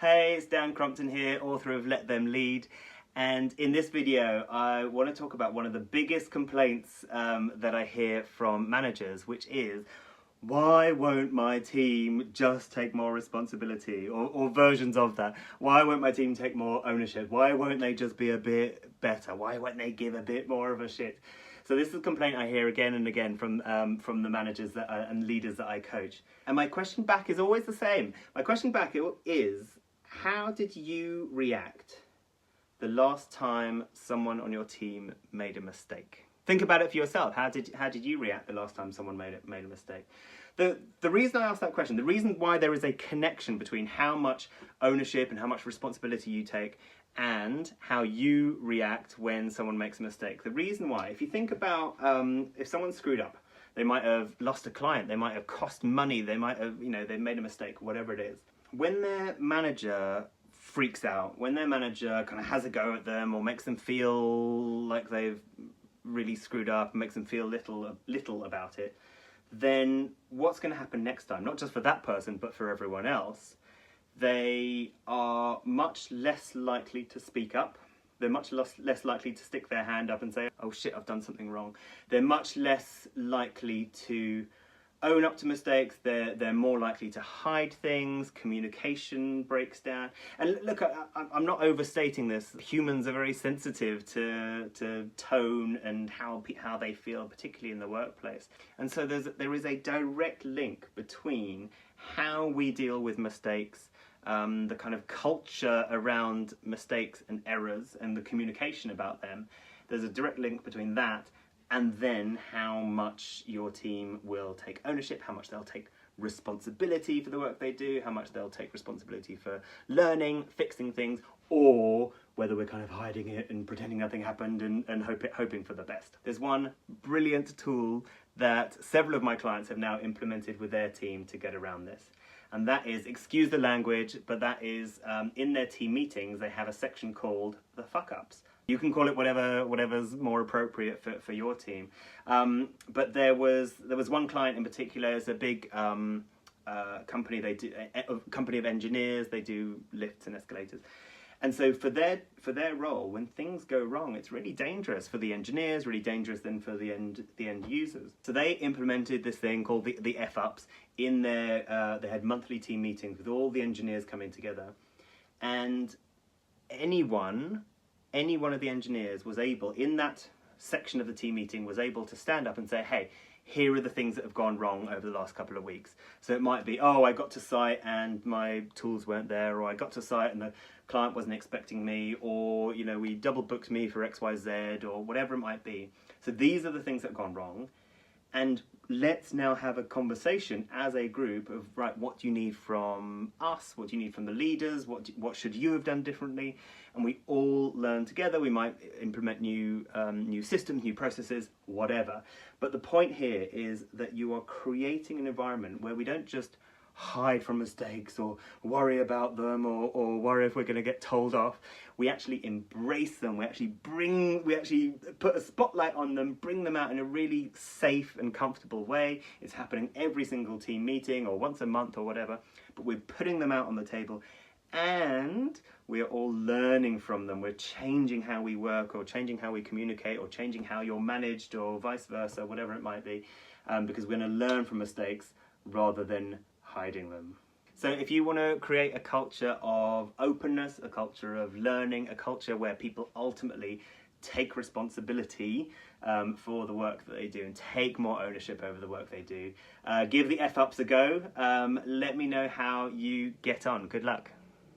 Hey, it's Crompton here, author of Let Them Lead. And in this video, I want to talk about one of the biggest complaints that I hear from managers, which is, why won't my team just take more responsibility, or versions of that? Why won't my team take more ownership? Why won't they just be a bit better? Why won't they give a bit more of a shit? So this is a complaint I hear again and again from the managers and leaders that I coach. And my question back is always the same. My question back is, how did you react the last time someone on your team made a mistake? Think about it for yourself. How did you react the last time someone made a mistake? The reason I asked that question, the reason why there is a connection between how much ownership and how much responsibility you take and how you react when someone makes a mistake. The reason why, if you think about if someone screwed up, they might have lost a client, they might have cost money, they might have, they made a mistake, whatever it is. When their manager freaks out, when their manager kind of has a go at them or makes them feel like they've really screwed up and makes them feel little about it, then what's going to happen next time? Not just for that person, but for everyone else. They are much less likely to speak up. They're much less likely to stick their hand up and say, oh shit, I've done something wrong. They're much less likely to own up to mistakes. They're more likely to hide things. Communication breaks down. And look, I'm not overstating this. Humans are very sensitive to tone and how they feel, particularly in the workplace. And so there is a direct link between how we deal with mistakes, the kind of culture around mistakes and errors and the communication about them. There's a direct link between that and then how much your team will take ownership, how much they'll take responsibility for the work they do, how much they'll take responsibility for learning, fixing things, or whether we're kind of hiding it and pretending nothing happened and hoping for the best. There's one brilliant tool that several of my clients have now implemented with their team to get around this. And that is, excuse the language, but that is in their team meetings, they have a section called the fuck-ups. You can call it whatever's more appropriate for your team. But there was one client in particular. It's a big company. They do a company of engineers. They do lifts and escalators. And so for their role, when things go wrong, it's really dangerous for the engineers, really dangerous then for the end users. So they implemented this thing called the F-ups in their. They had monthly team meetings with all the engineers coming together, and any one of the engineers was able, in that section of the team meeting, was able to stand up and say, hey, here are the things that have gone wrong over the last couple of weeks. So it might be, oh, I got to site and my tools weren't there, or I got to site and the client wasn't expecting me, or we double booked me for XYZ, or whatever it might be. So these are the things that have gone wrong, and let's now have a conversation as a group of, right, what do you need from us? What do you need from the leaders? What should you have done differently? And we all learn together. We might implement new systems, new processes, whatever. But the point here is that you are creating an environment where we don't just hide from mistakes or worry about them or worry if we're going to get told off. We actually embrace them. We actually put a spotlight on them, bring them out in a really safe and comfortable way. It's happening every single team meeting or once a month or whatever, but we're putting them out on the table and we're all learning from them. We're changing how we work or changing how we communicate or changing how you're managed or vice versa, whatever it might be, because we're going to learn from mistakes rather than hiding them. So if you want to create a culture of openness, a culture of learning, a culture where people ultimately take responsibility for the work that they do and take more ownership over the work they do, give the F-ups a go. Let me know how you get on. Good luck.